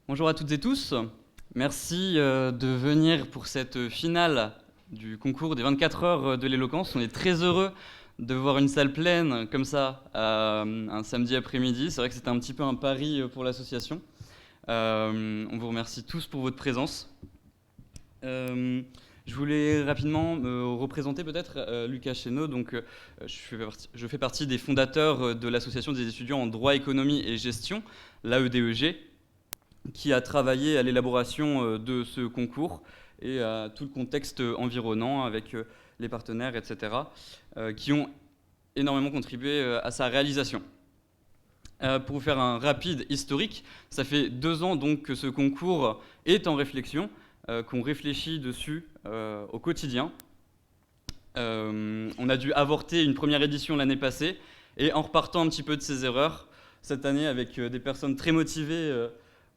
Bonjour à toutes et tous. Merci de venir pour cette finale du concours des 24 heures de l'éloquence. On est très heureux de voir une salle pleine comme ça un samedi après-midi. C'est vrai que c'était un petit peu un pari pour l'association. On vous remercie tous pour votre présence. Je voulais rapidement me représenter peut-être, Lucas Chénaud. Donc, je fais partie des fondateurs de l'association des étudiants en droit, économie et gestion, l'AEDEG, qui a travaillé à l'élaboration de ce concours et à tout le contexte environnant avec les partenaires, etc., qui ont énormément contribué à sa réalisation. Pour vous faire un rapide historique, ça fait 2 ans donc que ce concours est en réflexion, qu'on réfléchit dessus au quotidien. On a dû avorter une première édition l'année passée, et en repartant un petit peu de ses erreurs, cette année avec des personnes très motivées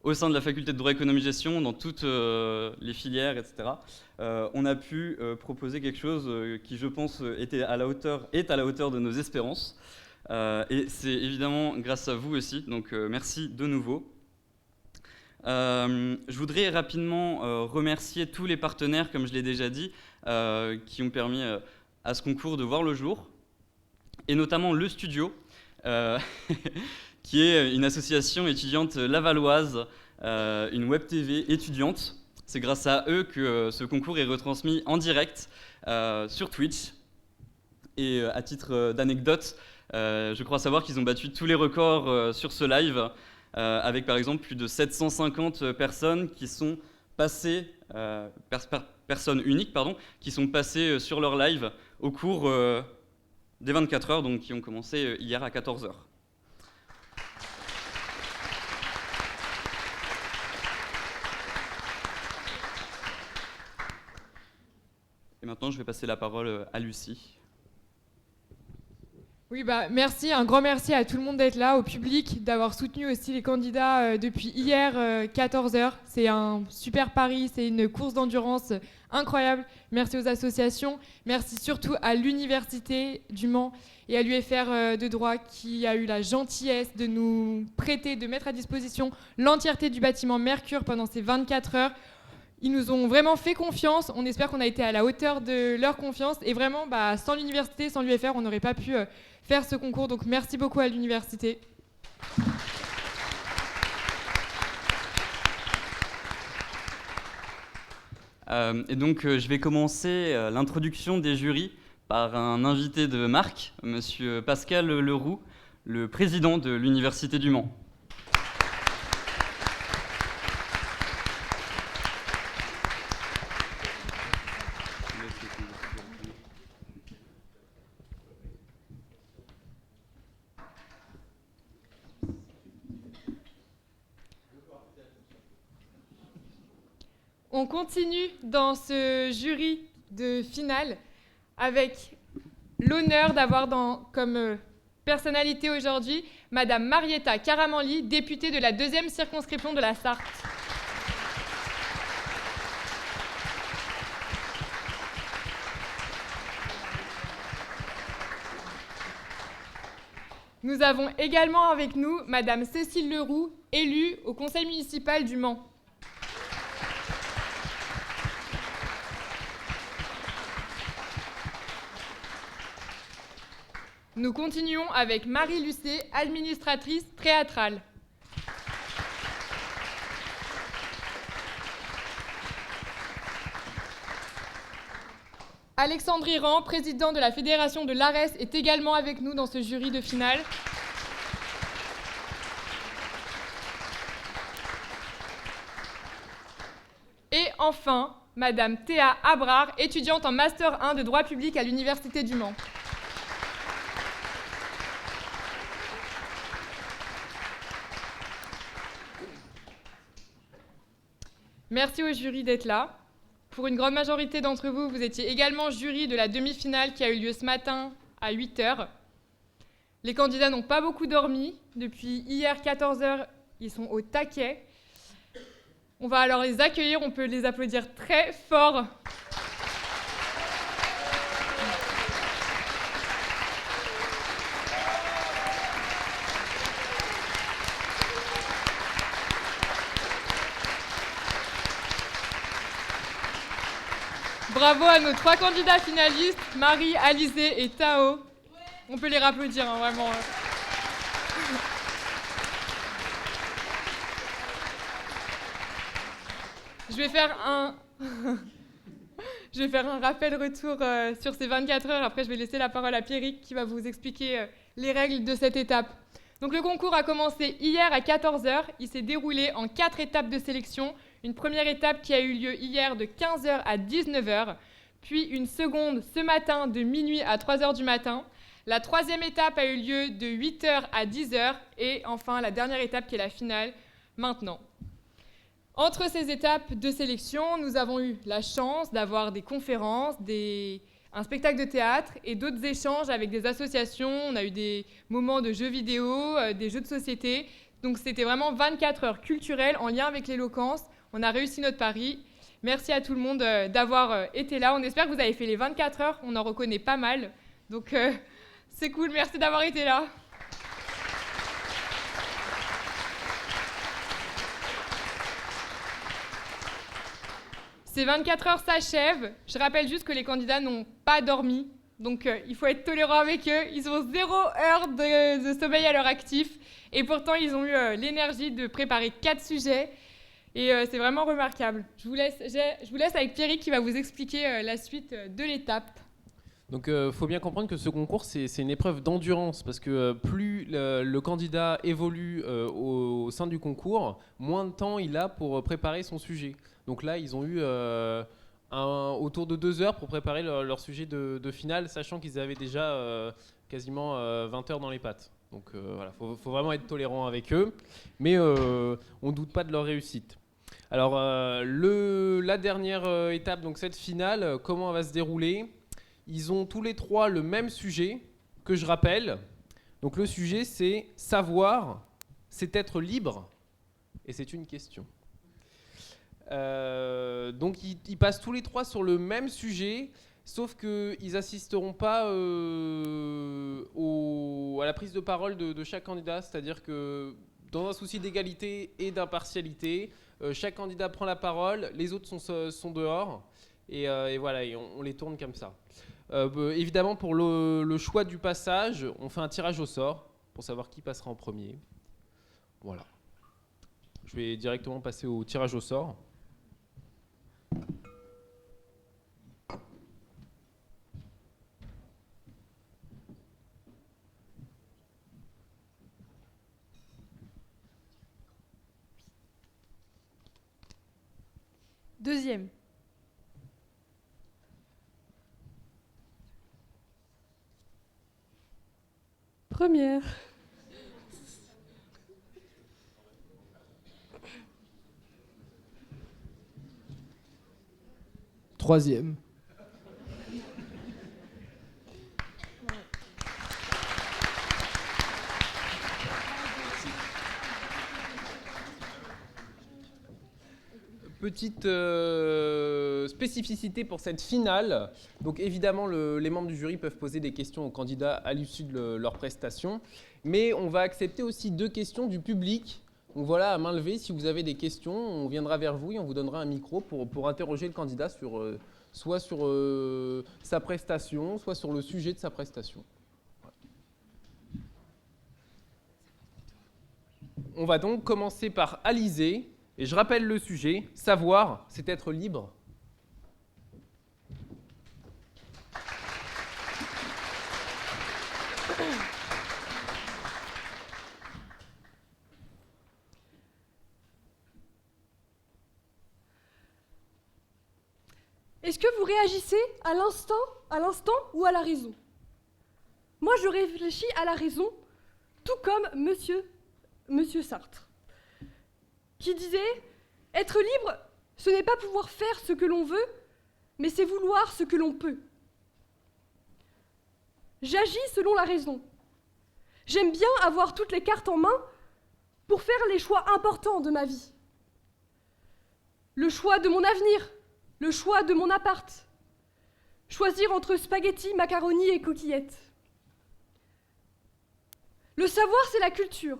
au sein de la faculté de droit, économie, gestion, dans toutes les filières, etc., on a pu proposer quelque chose qui, je pense, est à la hauteur de nos espérances. Et c'est évidemment grâce à vous aussi, donc merci de nouveau. Je voudrais rapidement remercier tous les partenaires, comme je l'ai déjà dit, qui ont permis à ce concours de voir le jour, et notamment le Studio, qui est une association étudiante lavalloise, une web TV étudiante. C'est grâce à eux que ce concours est retransmis en direct sur Twitch. Et à titre d'anecdote, je crois savoir qu'ils ont battu tous les records sur ce live, avec par exemple plus de 750 personnes qui sont passées, personnes uniques, qui sont passées sur leur live au cours des 24 heures, donc qui ont commencé hier à 14 heures. Et maintenant, je vais passer la parole à Lucie. Oui, merci, un grand merci à tout le monde d'être là, au public, d'avoir soutenu aussi les candidats depuis hier 14h. C'est un super pari, c'est une course d'endurance incroyable. Merci aux associations, merci surtout à l'Université du Mans et à l'UFR de droit qui a eu la gentillesse de nous prêter, de mettre à disposition l'entièreté du bâtiment Mercure pendant ces 24 heures. Ils nous ont vraiment fait confiance, on espère qu'on a été à la hauteur de leur confiance et vraiment, sans l'université, sans l'UFR, on n'aurait pas pu faire ce concours, donc merci beaucoup à l'université. Et donc je vais commencer l'introduction des jurys par un invité de marque, monsieur Pascal Leroux, le président de l'Université du Mans. On continue dans ce jury de finale avec l'honneur d'avoir comme personnalité aujourd'hui Madame Marietta Caramanli, députée de la 2e circonscription de la Sarthe. Nous avons également avec nous Madame Cécile Leroux, élue au conseil municipal du Mans. Nous continuons avec Marie Lucet, administratrice théâtrale. Alexandre Iran, président de la Fédération de l'ARES, est également avec nous dans ce jury de finale. Et enfin, Madame Théa Abrard, étudiante en Master 1 de droit public à l'Université du Mans. Merci au jury d'être là. Pour une grande majorité d'entre vous, vous étiez également jury de la demi-finale qui a eu lieu ce matin à 8h. Les candidats n'ont pas beaucoup dormi. Depuis hier 14h, ils sont au taquet. On va alors les accueillir, on peut les applaudir très fort. Bravo à nos 3 candidats finalistes, Marie, Alizé et Tao. On peut les applaudir, hein, vraiment. Je vais faire un rappel retour sur ces 24 heures. Après, je vais laisser la parole à Pierrick qui va vous expliquer les règles de cette étape. Donc, le concours a commencé hier à 14h. Il s'est déroulé en 4 étapes de sélection. Une première étape qui a eu lieu hier de 15h à 19h. Puis une seconde ce matin de minuit à 3h du matin. La troisième étape a eu lieu de 8h à 10h. Et enfin, la dernière étape qui est la finale, maintenant. Entre ces étapes de sélection, nous avons eu la chance d'avoir des conférences, un spectacle de théâtre et d'autres échanges avec des associations. On a eu des moments de jeux vidéo, des jeux de société. Donc c'était vraiment 24 heures culturelles en lien avec l'éloquence. On a réussi notre pari. Merci à tout le monde d'avoir été là. On espère que vous avez fait les 24 heures. On en reconnaît pas mal. Donc c'est cool. Merci d'avoir été là. Ces 24 heures s'achèvent. Je rappelle juste que les candidats n'ont pas dormi. Donc, il faut être tolérant avec eux. Ils ont 0 heure de sommeil à leur actif. Et pourtant, ils ont eu l'énergie de préparer 4 sujets. Et c'est vraiment remarquable. Je vous laisse avec Pierrick qui va vous expliquer la suite de l'étape. Donc, faut bien comprendre que ce concours, c'est une épreuve d'endurance. Parce que plus le candidat évolue au sein du concours, moins de temps il a pour préparer son sujet. Donc là, ils ont eu autour de 2 heures pour préparer leur sujet de finale, sachant qu'ils avaient déjà quasiment 20 heures dans les pattes. Donc voilà, faut vraiment être tolérant avec eux, mais on ne doute pas de leur réussite. Alors la dernière étape, donc cette finale, comment elle va se dérouler ? Ils ont tous les 3 le même sujet, que je rappelle. Donc le sujet, c'est savoir, c'est être libre, et c'est une question. Donc ils passent tous les 3 sur le même sujet, sauf qu'ils n'assisteront pas à la prise de parole de chaque candidat. C'est-à-dire que dans un souci d'égalité et d'impartialité, chaque candidat prend la parole, les autres sont dehors, et voilà, et on les tourne comme ça. Évidemment, pour le choix du passage, on fait un tirage au sort pour savoir qui passera en premier. Voilà. Je vais directement passer au tirage au sort. Deuxième. Première. Troisième. Petite spécificité pour cette finale. Donc évidemment, les membres du jury peuvent poser des questions aux candidats à l'issue de leur prestation. Mais on va accepter aussi 2 questions du public. Donc voilà, à main levée, si vous avez des questions, on viendra vers vous et on vous donnera un micro pour interroger le candidat soit sur sa prestation, soit sur le sujet de sa prestation. Voilà. On va donc commencer par Alizé. Et je rappelle le sujet, savoir, c'est être libre. Est-ce que vous réagissez à l'instant ou à la raison ? Moi, je réfléchis à la raison, tout comme Monsieur Sartre, qui disait « Être libre, ce n'est pas pouvoir faire ce que l'on veut, mais c'est vouloir ce que l'on peut. » J'agis selon la raison. J'aime bien avoir toutes les cartes en main pour faire les choix importants de ma vie. Le choix de mon avenir, le choix de mon appart. Choisir entre spaghettis, macaroni et coquillettes. Le savoir, c'est la culture.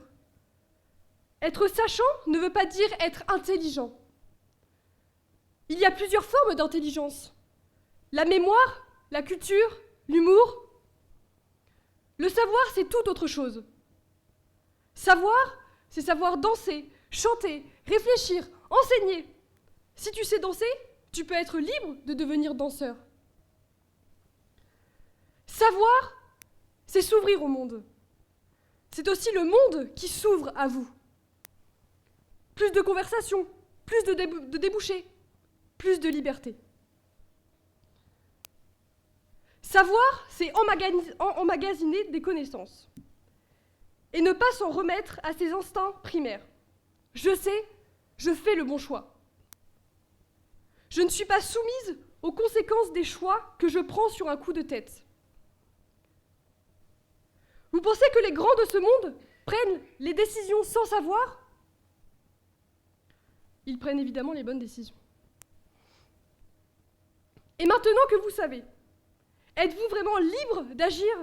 Être sachant ne veut pas dire être intelligent. Il y a plusieurs formes d'intelligence. La mémoire, la culture, l'humour. Le savoir, c'est tout autre chose. Savoir, c'est savoir danser, chanter, réfléchir, enseigner. Si tu sais danser, tu peux être libre de devenir danseur. Savoir, c'est s'ouvrir au monde. C'est aussi le monde qui s'ouvre à vous. Plus de conversations, plus de débouchés, plus de liberté. Savoir, c'est emmagasiner des connaissances et ne pas s'en remettre à ses instincts primaires. Je sais, je fais le bon choix. Je ne suis pas soumise aux conséquences des choix que je prends sur un coup de tête. Vous pensez que les grands de ce monde prennent les décisions sans savoir ? Ils prennent évidemment les bonnes décisions. Et maintenant que vous savez, êtes-vous vraiment libre d'agir ?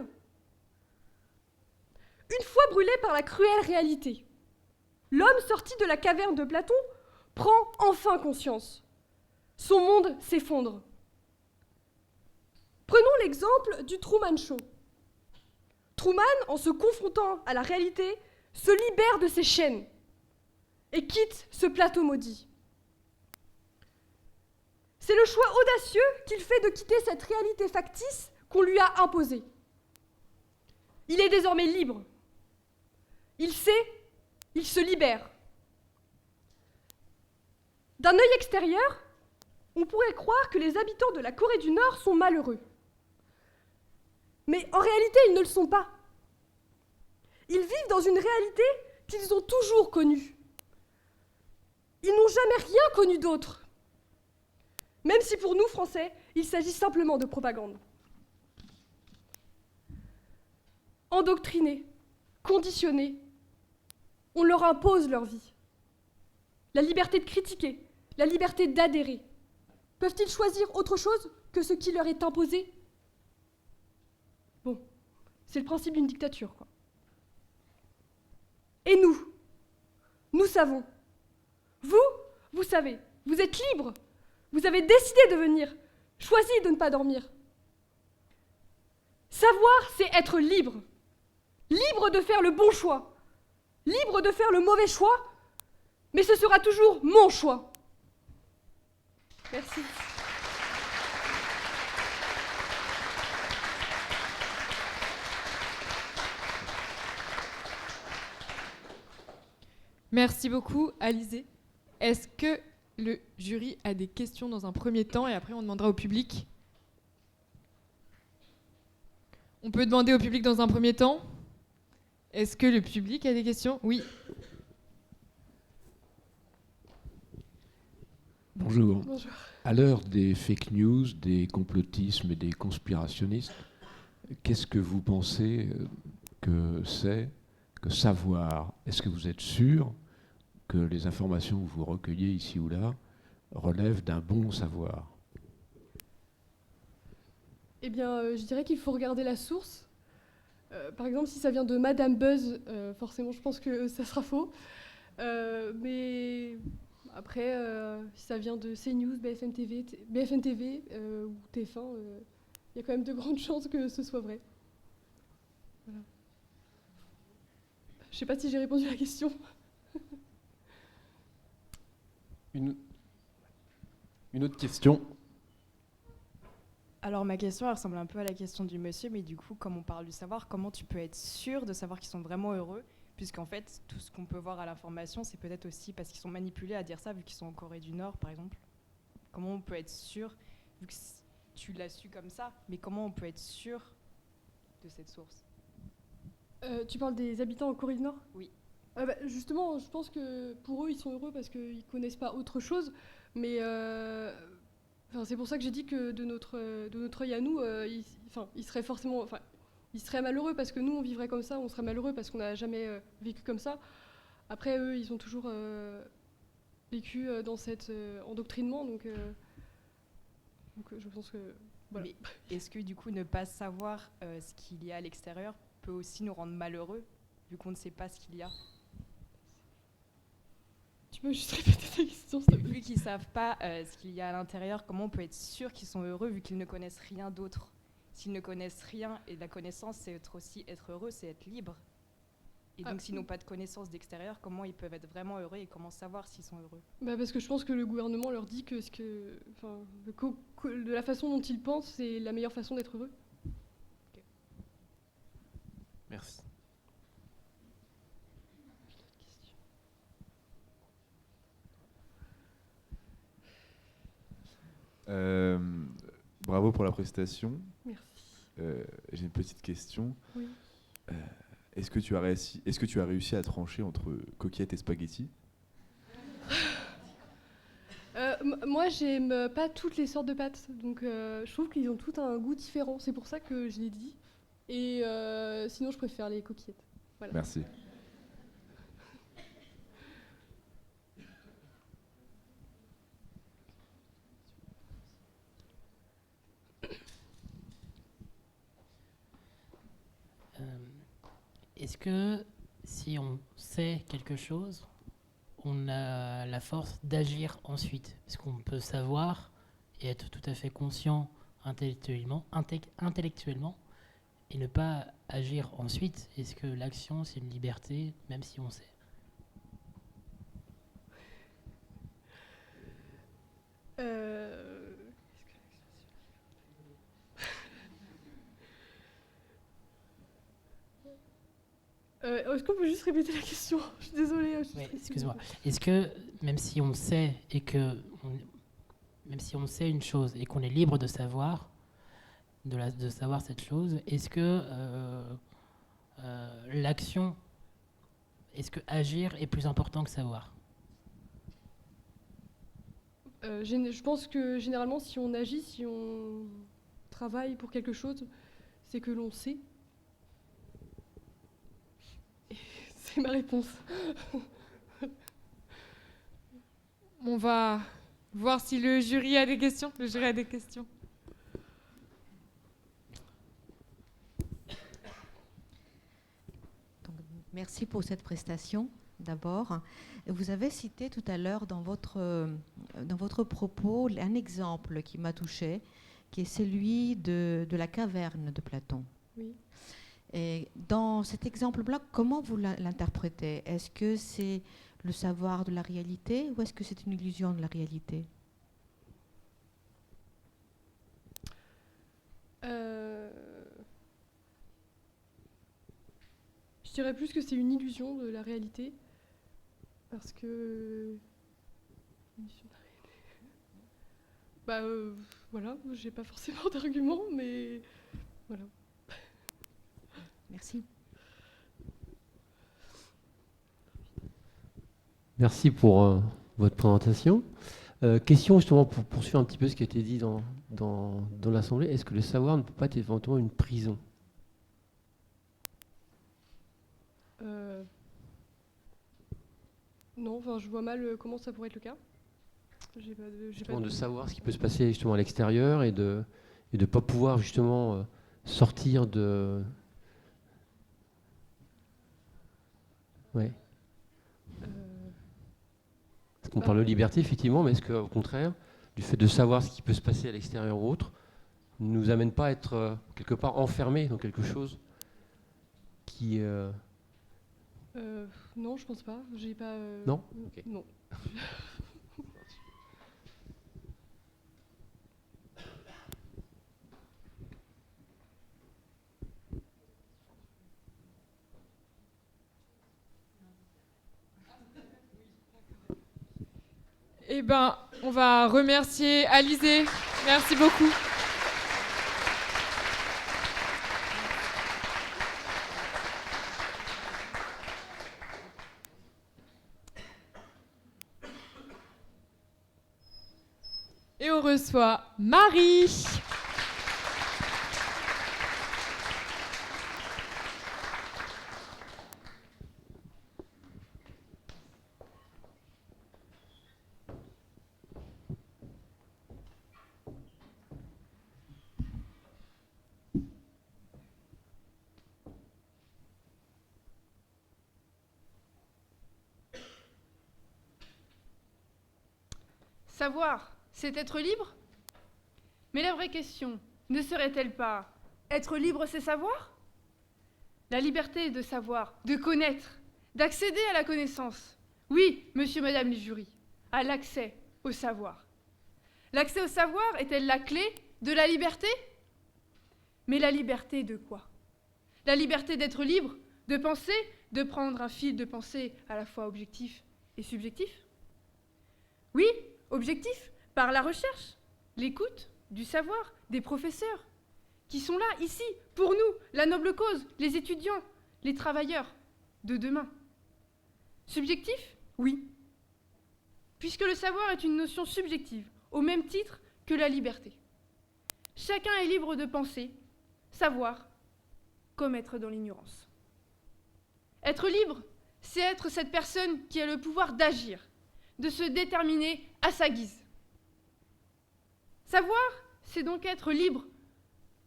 Une fois brûlé par la cruelle réalité, l'homme sorti de la caverne de Platon prend enfin conscience. Son monde s'effondre. Prenons l'exemple du Truman Show. Truman, en se confrontant à la réalité, se libère de ses chaînes et quitte ce plateau maudit. C'est le choix audacieux qu'il fait de quitter cette réalité factice qu'on lui a imposée. Il est désormais libre. Il sait, il se libère. D'un œil extérieur, on pourrait croire que les habitants de la Corée du Nord sont malheureux. Mais en réalité, ils ne le sont pas. Ils vivent dans une réalité qu'ils ont toujours connue. Ils n'ont jamais rien connu d'autre. Même si pour nous, Français, il s'agit simplement de propagande. Endoctrinés, conditionnés, on leur impose leur vie. La liberté de critiquer, la liberté d'adhérer. Peuvent-ils choisir autre chose que ce qui leur est imposé ? Bon, c'est le principe d'une dictature, quoi. Et nous savons. Vous savez, vous êtes libres. Vous avez décidé de venir, choisi de ne pas dormir. Savoir, c'est être libre. Libre de faire le bon choix. Libre de faire le mauvais choix. Mais ce sera toujours mon choix. Merci. Merci beaucoup, Alizée. Est-ce que le jury a des questions dans un premier temps et après on demandera au public ? On peut demander au public dans un premier temps ? Est-ce que le public a des questions ? Oui. Bonjour. Bonjour. À l'heure des fake news, des complotismes et des conspirationnistes, qu'est-ce que vous pensez que c'est que savoir ? Est-ce que vous êtes sûr que les informations que vous recueillez ici ou là relèvent d'un bon savoir ? Eh bien, je dirais qu'il faut regarder la source. Par exemple, si ça vient de Madame Buzz, forcément, je pense que ça sera faux. Mais après, si ça vient de CNews, BFM TV ou TF1, il y a quand même de grandes chances que ce soit vrai. Voilà. Je ne sais pas si j'ai répondu à la question. Une autre question. Alors ma question, elle ressemble un peu à la question du monsieur, mais du coup, comme on parle du savoir, comment tu peux être sûr de savoir qu'ils sont vraiment heureux ? Puisqu'en fait, tout ce qu'on peut voir à l'information, c'est peut-être aussi parce qu'ils sont manipulés à dire ça, vu qu'ils sont en Corée du Nord, par exemple. Comment on peut être sûr, vu que tu l'as su comme ça, mais comment on peut être sûr de cette source ? Tu parles des habitants en Corée du Nord ? Oui. Justement, je pense que pour eux, ils sont heureux parce qu'ils ne connaissent pas autre chose. Mais c'est pour ça que j'ai dit que de notre œil à nous, ils seraient forcément... Ils seraient malheureux parce que nous, on vivrait comme ça, on serait malheureux parce qu'on n'a jamais vécu comme ça. Après, eux, ils ont toujours vécu dans cet endoctrinement, donc je pense que... Voilà. Mais est-ce que du coup, ne pas savoir ce qu'il y a à l'extérieur peut aussi nous rendre malheureux, vu qu'on ne sait pas ce qu'il y a ? Tu peux juste répéter ta question, s'il te plaît? Vu qu'ils savent pas ce qu'il y a à l'intérieur, comment on peut être sûr qu'ils sont heureux vu qu'ils ne connaissent rien d'autre? S'ils ne connaissent rien, et la connaissance, c'est être heureux, c'est être libre. Et donc, s'ils n'ont pas de connaissance d'extérieur, comment ils peuvent être vraiment heureux et comment savoir s'ils sont heureux? Bah parce que je pense que le gouvernement leur dit que, de la façon dont ils pensent, c'est la meilleure façon d'être heureux. Merci. Bravo pour la prestation. Merci. J'ai une petite question. Oui. Est-ce que tu as réussi à trancher entre coquillettes et spaghettis? Moi, j'aime pas toutes les sortes de pâtes, donc je trouve qu'ils ont tout un goût différent. C'est pour ça que je l'ai dit. Et sinon, je préfère les coquillettes. Voilà. Merci. Est-ce que si on sait quelque chose, on a la force d'agir ensuite? Parce qu'on peut savoir et être tout à fait conscient intellectuellement et ne pas agir ensuite. Est-ce que l'action, c'est une liberté, même si on sait? Est-ce qu'on peut juste répéter la question? Je suis désolée. Oui, excuse-moi. Est-ce que même si on sait même si on sait une chose et qu'on est libre de savoir, de savoir cette chose, est-ce que l'action, est-ce que agir est plus important que savoir? Je pense que généralement, si on agit, si on travaille pour quelque chose, c'est que l'on sait. Et c'est ma réponse. On va voir si le jury a des questions. Le jury a des questions. Donc, merci pour cette prestation. D'abord, vous avez cité tout à l'heure dans votre propos un exemple qui m'a touchée, qui est celui de la caverne de Platon. Oui. Et dans cet exemple-là, comment vous l'interprétez? Est-ce que c'est le savoir de la réalité ou est-ce que c'est une illusion de la réalité? Je dirais plus que c'est une illusion de la réalité. Parce que... Bah voilà, j'ai pas forcément d'argument, mais voilà. Merci. Merci pour votre présentation. Question justement pour poursuivre un petit peu ce qui a été dit dans l'Assemblée. Est-ce que le savoir ne peut pas être éventuellement une prison? Non, enfin, je vois mal comment ça pourrait être le cas. De savoir ce qui peut se passer justement à l'extérieur et de pas pouvoir justement sortir de... Ouais. Parce qu'on parle de liberté, effectivement, mais est-ce qu'au contraire, du fait de savoir ce qui peut se passer à l'extérieur ou autre, ne nous amène pas à être quelque part enfermés dans quelque chose qui... Non, je pense pas. J'ai pas... Non okay. Non. Eh ben, on va remercier Alizé. Merci beaucoup. Et on reçoit Marie. Savoir, c'est être libre? Mais la vraie question ne serait-elle pas être libre, c'est savoir? La liberté de savoir, de connaître, d'accéder à la connaissance. Oui, monsieur, madame les jurys, à l'accès au savoir. L'accès au savoir est-elle la clé de la liberté? Mais la liberté de quoi? La liberté d'être libre, de penser, de prendre un fil de pensée à la fois objectif et subjectif? Oui, objectif, par la recherche, l'écoute, du savoir, des professeurs, qui sont là, ici, pour nous, la noble cause, les étudiants, les travailleurs de demain. Subjectif? Oui. Puisque le savoir est une notion subjective, au même titre que la liberté. Chacun est libre de penser, savoir, comme être dans l'ignorance. Être libre, c'est être cette personne qui a le pouvoir d'agir, de se déterminer à sa guise. Savoir, c'est donc être libre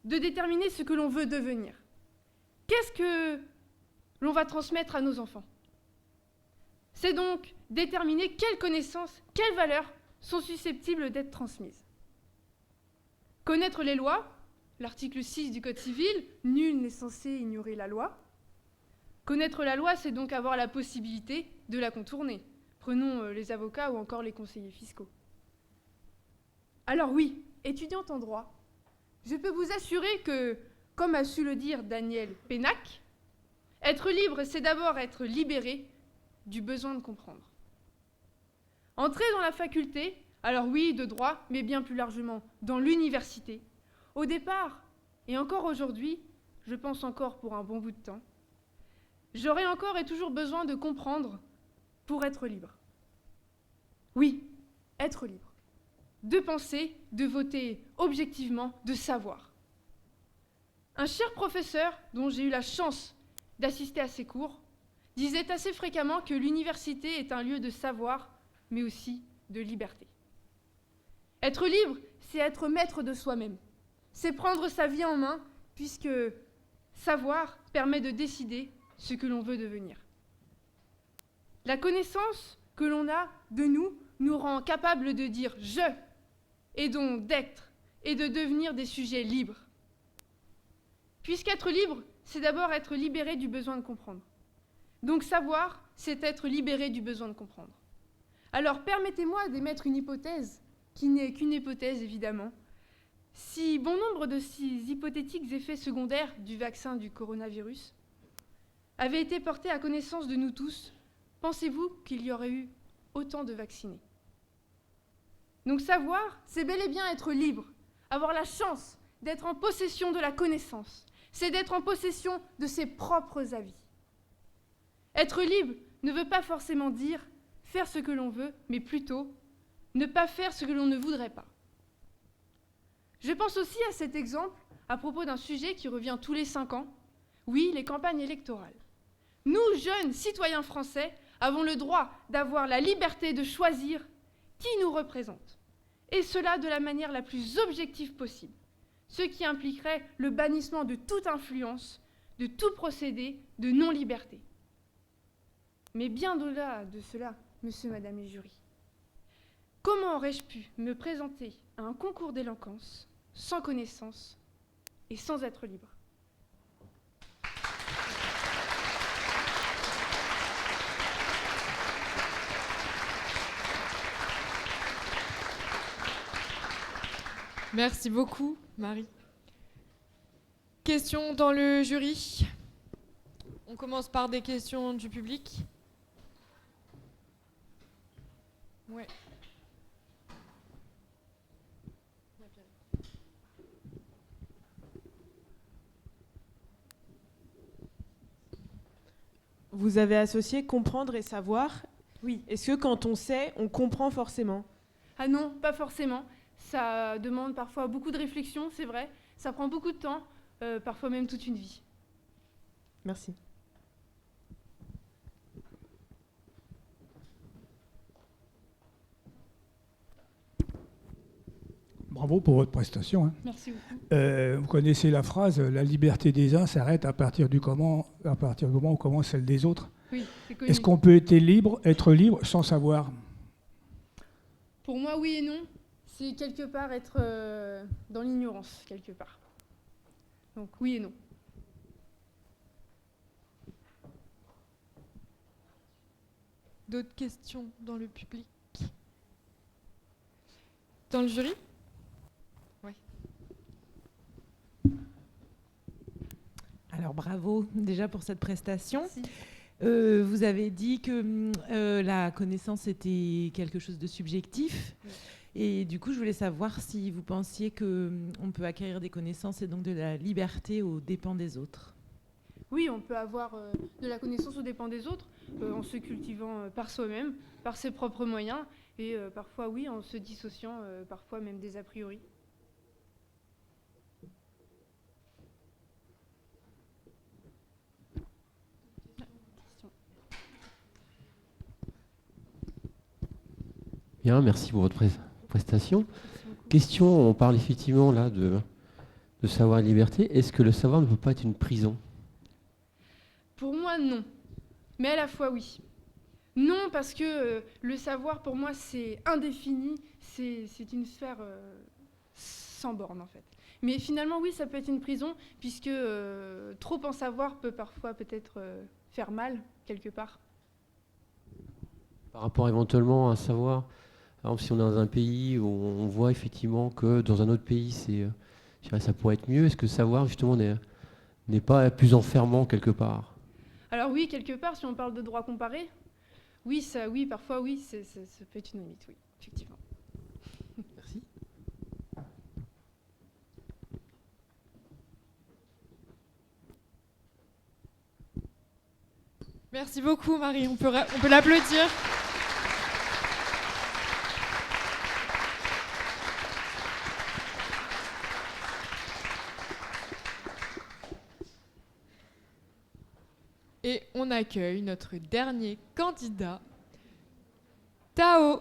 de déterminer ce que l'on veut devenir. Qu'est-ce que l'on va transmettre à nos enfants? C'est donc déterminer quelles connaissances, quelles valeurs sont susceptibles d'être transmises. Connaître les lois, l'article 6 du Code civil, nul n'est censé ignorer la loi. Connaître la loi, c'est donc avoir la possibilité de la contourner. Prenons les avocats ou encore les conseillers fiscaux. Alors oui, étudiante en droit, je peux vous assurer que, comme a su le dire Daniel Pénac, être libre, c'est d'abord être libéré du besoin de comprendre. Entrer dans la faculté, alors oui, de droit, mais bien plus largement dans l'université, au départ, et encore aujourd'hui, je pense encore pour un bon bout de temps, j'aurai encore et toujours besoin de comprendre pour être libre. Oui, être libre. De penser, de voter objectivement, de savoir. Un cher professeur, dont j'ai eu la chance d'assister à ses cours, disait assez fréquemment que l'université est un lieu de savoir, mais aussi de liberté. Être libre, c'est être maître de soi-même. C'est prendre sa vie en main, puisque savoir permet de décider ce que l'on veut devenir. La connaissance que l'on a de nous rend capable de dire « je », et donc d'être et de devenir des sujets libres. Puisqu'être libre, c'est d'abord être libéré du besoin de comprendre. Donc savoir, c'est être libéré du besoin de comprendre. Alors permettez-moi d'émettre une hypothèse, qui n'est qu'une hypothèse évidemment. Si bon nombre de ces hypothétiques effets secondaires du vaccin du coronavirus avaient été portés à connaissance de nous tous, pensez-vous qu'il y aurait eu autant de vaccinés? Donc savoir, c'est bel et bien être libre, avoir la chance d'être en possession de la connaissance, c'est d'être en possession de ses propres avis. Être libre ne veut pas forcément dire faire ce que l'on veut, mais plutôt ne pas faire ce que l'on ne voudrait pas. Je pense aussi à cet exemple à propos d'un sujet qui revient tous les 5 ans, oui, les campagnes électorales. Nous, jeunes citoyens français, avons le droit d'avoir la liberté de choisir qui nous représente, et cela de la manière la plus objective possible, ce qui impliquerait le bannissement de toute influence, de tout procédé de non-liberté. Mais bien au-delà de cela, monsieur, madame les jurys, comment aurais-je pu me présenter à un concours d'éloquence sans connaissance et sans être libre? Merci beaucoup, Marie. Questions dans le jury? On commence par des questions du public. Ouais. Vous avez associé comprendre et savoir. Oui. Est-ce que quand on sait, on comprend forcément? Ah non, pas forcément. Ça demande parfois beaucoup de réflexion, c'est vrai. Ça prend beaucoup de temps, parfois même toute une vie. Merci. Bravo pour votre prestation. Hein. Merci beaucoup. Vous connaissez la phrase « La liberté des uns s'arrête à partir du moment où commence celle des autres ». Oui, c'est connu. Est-ce qu'on peut être libre sans savoir? Pour moi, oui et non. C'est quelque part être dans l'ignorance, quelque part. Donc oui et non. D'autres questions dans le public? Dans le jury? Ouais. Alors bravo déjà pour cette prestation. Vous avez dit que la connaissance était quelque chose de subjectif. Oui. Et du coup, je voulais savoir si vous pensiez qu'on peut acquérir des connaissances et donc de la liberté aux dépens des autres. Oui, on peut avoir de la connaissance aux dépens des autres, en se cultivant par soi-même, par ses propres moyens, et parfois, oui, en se dissociant parfois même des a priori. Bien, merci pour votre prestation. Question, on parle effectivement là de savoir et liberté. Est-ce que le savoir ne peut pas être une prison? Pour moi, non. Mais à la fois, oui. Non, parce que le savoir, pour moi, c'est indéfini. C'est une sphère sans borne, en fait. Mais finalement, oui, ça peut être une prison, puisque trop en savoir peut parfois peut-être faire mal, quelque part. Par rapport éventuellement à savoir, par exemple, si on est dans un pays où on voit effectivement que dans un autre pays, ça pourrait être mieux, est-ce que savoir justement n'est pas plus enfermant quelque part? Alors oui, quelque part, si on parle de droit comparé, oui, parfois, oui, ça peut être une limite, oui, effectivement. Merci. Merci beaucoup, Marie. On peut l'applaudir. Et on accueille notre dernier candidat, Tao.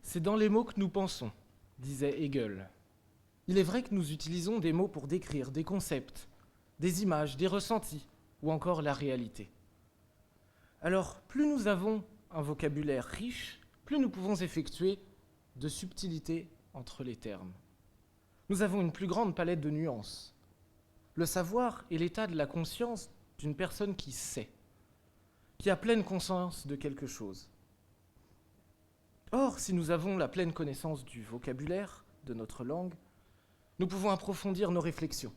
C'est dans les mots que nous pensons, disait Hegel. Il est vrai que nous utilisons des mots pour décrire des concepts, des images, des ressentis, ou encore la réalité. Alors, plus nous avons un vocabulaire riche, plus nous pouvons effectuer de subtilités entre les termes. Nous avons une plus grande palette de nuances. Le savoir est l'état de la conscience d'une personne qui sait, qui a pleine conscience de quelque chose. Or, si nous avons la pleine connaissance du vocabulaire, de notre langue, nous pouvons approfondir nos réflexions,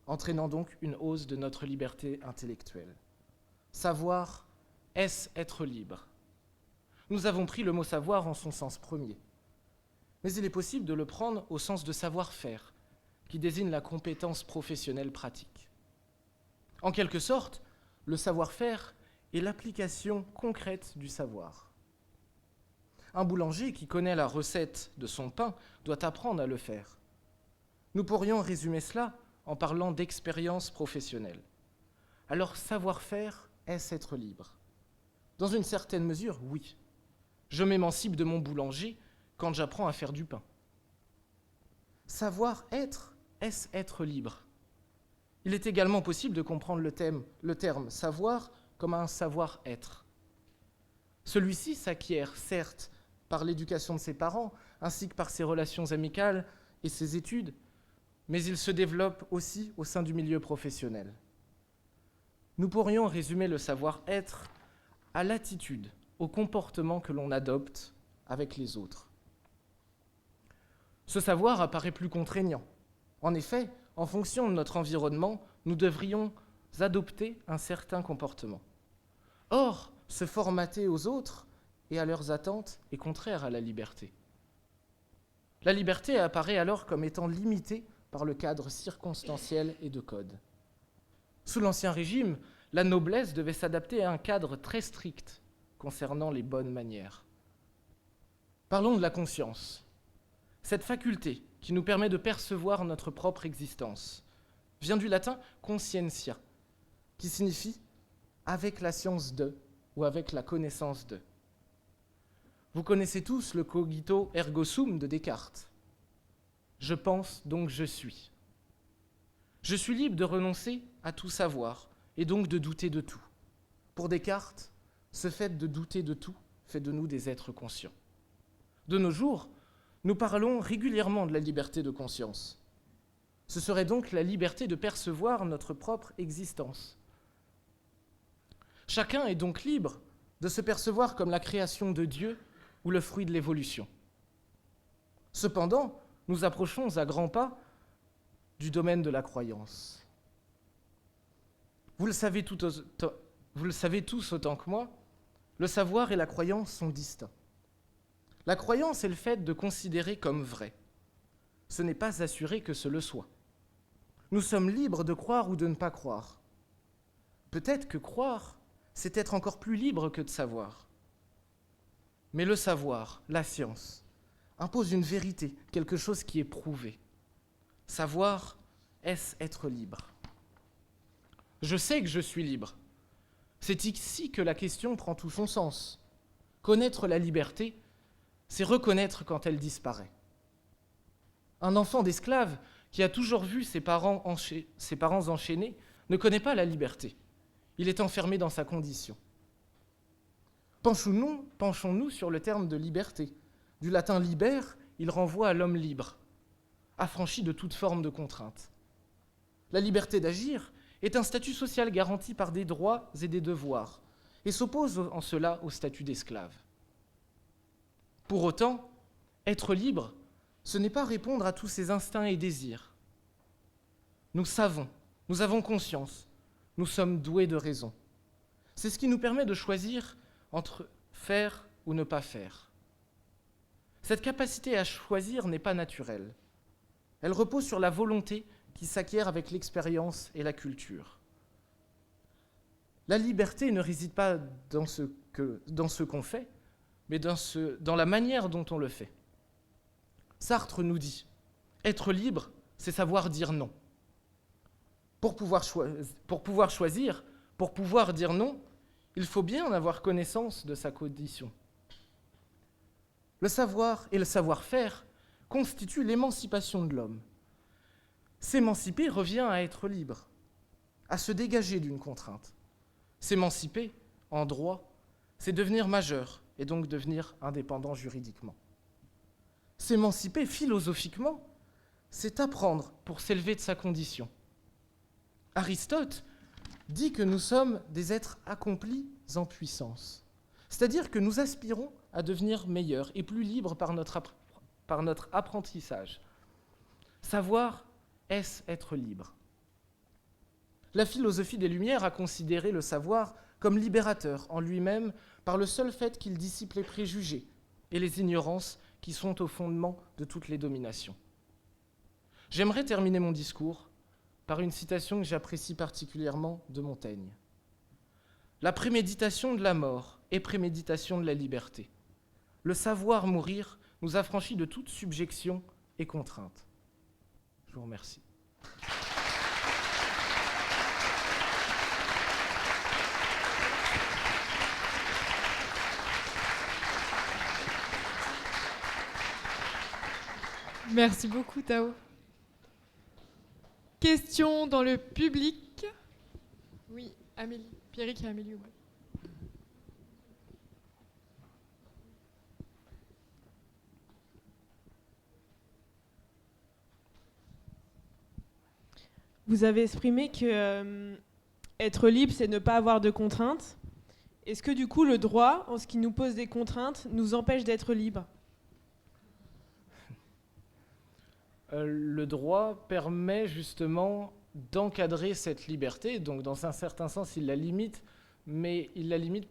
entraînant donc une hausse de notre liberté intellectuelle. Savoir, est-ce être libre? Nous avons pris le mot savoir en son sens premier, mais il est possible de le prendre au sens de savoir-faire, qui désigne la compétence professionnelle pratique. En quelque sorte, le savoir-faire est l'application concrète du savoir. Un boulanger qui connaît la recette de son pain doit apprendre à le faire. Nous pourrions résumer cela en parlant d'expérience professionnelle. Alors, savoir-faire, est-ce être libre? Dans une certaine mesure, oui. Je m'émancipe de mon boulanger quand j'apprends à faire du pain. Savoir-être, est-ce être libre? Il est également possible de comprendre le terme savoir comme un savoir-être. Celui-ci s'acquiert, certes, par l'éducation de ses parents, ainsi que par ses relations amicales et ses études, mais il se développe aussi au sein du milieu professionnel. Nous pourrions résumer le savoir-être à l'attitude, au comportement que l'on adopte avec les autres. Ce savoir apparaît plus contraignant. En effet, en fonction de notre environnement, nous devrions adopter un certain comportement. Or, se formater aux autres et à leurs attentes est contraire à la liberté. La liberté apparaît alors comme étant limitée par le cadre circonstanciel et de code. Sous l'Ancien Régime, la noblesse devait s'adapter à un cadre très strict concernant les bonnes manières. Parlons de la conscience. Cette faculté qui nous permet de percevoir notre propre existence, vient du latin conscientia, qui signifie avec la science de ou avec la connaissance de. Vous connaissez tous le cogito ergo sum de Descartes. Je pense, donc je suis. Je suis libre de renoncer à tout savoir et donc de douter de tout. Pour Descartes, ce fait de douter de tout fait de nous des êtres conscients. De nos jours, nous parlons régulièrement de la liberté de conscience. Ce serait donc la liberté de percevoir notre propre existence. Chacun est donc libre de se percevoir comme la création de Dieu ou le fruit de l'évolution. Cependant, nous approchons à grands pas du domaine de la croyance. Vous le savez tous autant que moi, le savoir et la croyance sont distincts. La croyance est le fait de considérer comme vrai. Ce n'est pas assuré que ce le soit. Nous sommes libres de croire ou de ne pas croire. Peut-être que croire, c'est être encore plus libre que de savoir. Mais le savoir, la science, impose une vérité, quelque chose qui est prouvé. Savoir, est-ce être libre ? Je sais que je suis libre. C'est ici que la question prend tout son sens. Connaître la liberté, c'est reconnaître quand elle disparaît. Un enfant d'esclave qui a toujours vu ses parents enchaînés ne connaît pas la liberté. Il est enfermé dans sa condition. Penchons-nous sur le terme de liberté. Du latin liber, il renvoie à l'homme libre, affranchi de toute forme de contrainte. La liberté d'agir est un statut social garanti par des droits et des devoirs, et s'oppose en cela au statut d'esclave. Pour autant, être libre, ce n'est pas répondre à tous ces instincts et désirs. Nous savons, nous avons conscience, nous sommes doués de raison. C'est ce qui nous permet de choisir entre faire ou ne pas faire. Cette capacité à choisir n'est pas naturelle. Elle repose sur la volonté qui s'acquiert avec l'expérience et la culture. La liberté ne réside pas dans ce qu'on fait, mais dans la manière dont on le fait. Sartre nous dit « Être libre, c'est savoir dire non ». Pour pouvoir choisir, pour pouvoir dire non, il faut bien en avoir connaissance de sa condition. Le savoir et le savoir-faire constituent l'émancipation de l'homme. S'émanciper revient à être libre, à se dégager d'une contrainte. S'émanciper, en droit, c'est devenir majeur et donc devenir indépendant juridiquement. S'émanciper philosophiquement, c'est apprendre pour s'élever de sa condition. Aristote dit que nous sommes des êtres accomplis en puissance, c'est-à-dire que nous aspirons à devenir meilleurs et plus libres par notre apprentissage. Savoir, est-ce être libre ? La philosophie des Lumières a considéré le savoir comme libérateur en lui-même par le seul fait qu'il dissipe les préjugés et les ignorances qui sont au fondement de toutes les dominations. J'aimerais terminer mon discours par une citation que j'apprécie particulièrement de Montaigne. « La préméditation de la mort est préméditation de la liberté. Le savoir mourir nous affranchit de toute subjection et contrainte. » Je vous remercie. Merci beaucoup, Tao. Question dans le public. Oui, Amélie. Pierrick et Amélie. Ouais. Vous avez exprimé que être libre, c'est ne pas avoir de contraintes. Est-ce que du coup, le droit, en ce qui nous pose des contraintes, nous empêche d'être libre ? Le droit permet justement d'encadrer cette liberté, donc dans un certain sens, il la limite, mais il la limite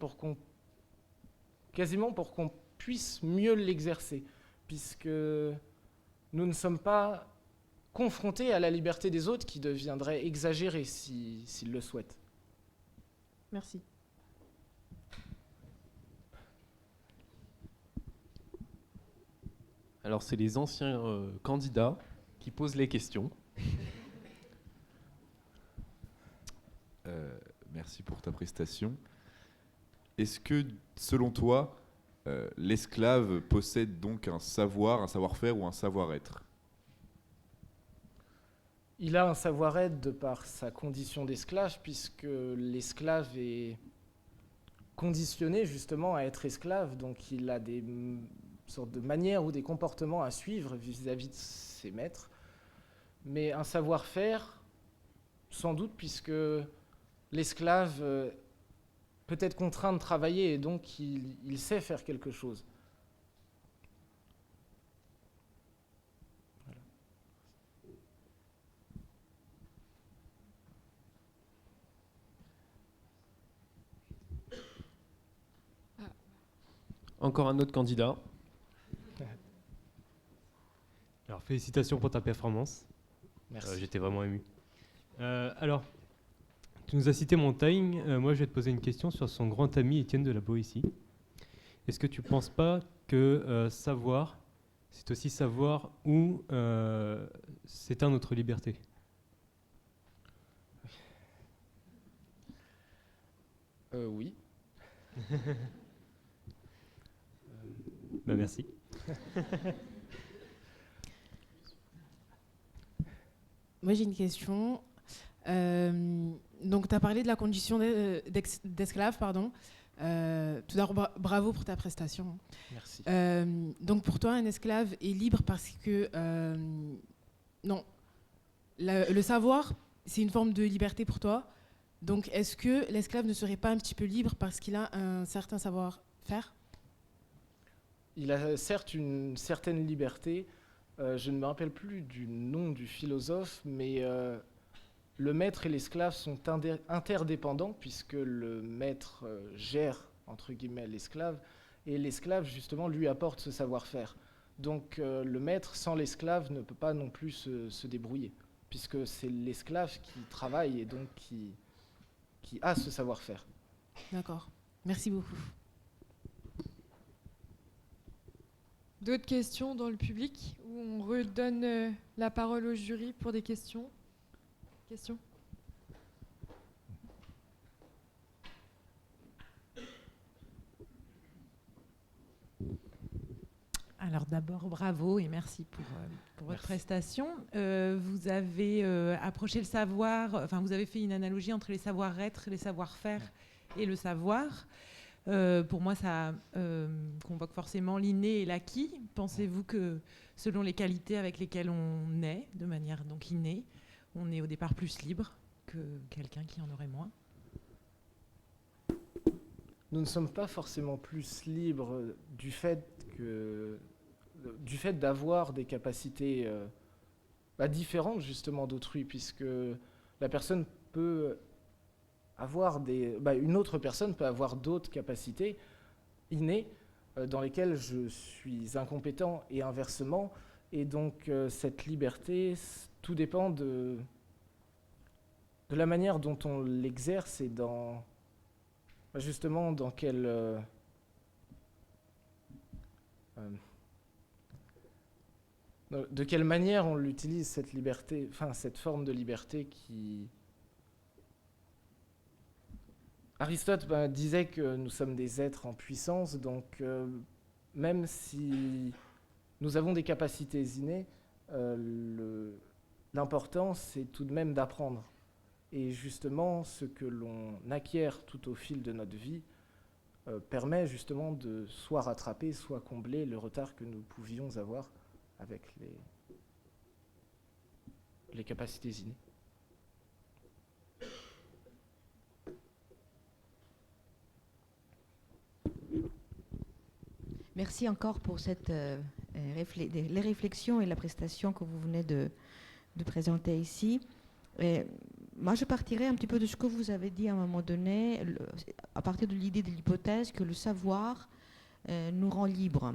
quasiment pour qu'on puisse mieux l'exercer, puisque nous ne sommes pas confrontés à la liberté des autres qui deviendrait exagérée s'ils le souhaitent. Merci. Alors, c'est les anciens candidats qui posent les questions. merci pour ta prestation. Est-ce que, selon toi, l'esclave possède donc un savoir, un savoir-faire ou un savoir-être? Il a un savoir-être de par sa condition d'esclave, puisque l'esclave est conditionné justement à être esclave, donc il a des sortes de manières ou des comportements à suivre vis-à-vis de ses maîtres. Mais un savoir-faire, sans doute, puisque l'esclave peut être contraint de travailler et donc il sait faire quelque chose. Encore un autre candidat. Alors, félicitations pour ta performance. Merci. J'étais vraiment ému. Alors, tu nous as cité Montaigne. Moi, je vais te poser une question sur son grand ami Étienne de la Boétie. Est-ce que tu ne penses pas que savoir, c'est aussi savoir où s'éteint notre liberté? Oui. Merci. Moi, j'ai une question. Donc, tu as parlé de la condition d'esclave, pardon. Tout d'abord, bravo pour ta prestation. Merci. Donc, pour toi, un esclave est libre parce que... non. Le savoir, c'est une forme de liberté pour toi. Donc, est-ce que l'esclave ne serait pas un petit peu libre parce qu'il a un certain savoir-faire? Il a certes une certaine liberté. Je ne me rappelle plus du nom du philosophe, mais le maître et l'esclave sont interdépendants, puisque le maître gère, entre guillemets, l'esclave, et l'esclave, justement, lui apporte ce savoir-faire. Donc le maître, sans l'esclave, ne peut pas non plus se débrouiller, puisque c'est l'esclave qui travaille et donc qui a ce savoir-faire. D'accord. Merci beaucoup. D'autres questions dans le public où on redonne la parole au jury pour des questions? Questions? Alors d'abord, bravo et merci pour votre prestation. Vous avez approché le savoir, enfin vous avez fait une analogie entre les savoir-être, les savoir-faire et le savoir. Pour moi, ça convoque forcément l'inné et l'acquis. Pensez-vous que selon les qualités avec lesquelles on est, de manière donc innée, on est au départ plus libre que quelqu'un qui en aurait moins? Nous ne sommes pas forcément plus libres du fait d'avoir des capacités différentes justement d'autrui, puisque la personne peut avoir une autre personne peut avoir d'autres capacités innées dans lesquelles je suis incompétent et inversement, et donc cette liberté, tout dépend de la manière dont on l'exerce et justement dans quelle de quelle manière on l'utilise, cette liberté, enfin cette forme de liberté qui... Aristote disait que nous sommes des êtres en puissance, donc même si nous avons des capacités innées, l'important c'est tout de même d'apprendre. Et justement, ce que l'on acquiert tout au fil de notre vie permet justement de soit rattraper, soit combler le retard que nous pouvions avoir avec les capacités innées. Merci encore pour les réflexions et la prestation que vous venez de présenter ici. Moi, je partirais un petit peu de ce que vous avez dit à un moment donné, à partir de l'idée de l'hypothèse que le savoir nous rend libres.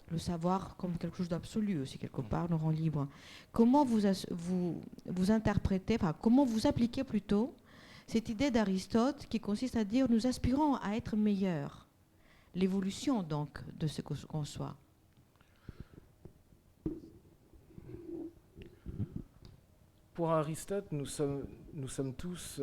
Le savoir comme quelque chose d'absolu aussi, quelque part, nous rend libres. Comment vous interprétez, enfin, comment vous appliquez plutôt cette idée d'Aristote qui consiste à dire nous aspirons à être meilleurs? L'évolution, donc, de ce qu'on soit. Pour Aristote, nous sommes tous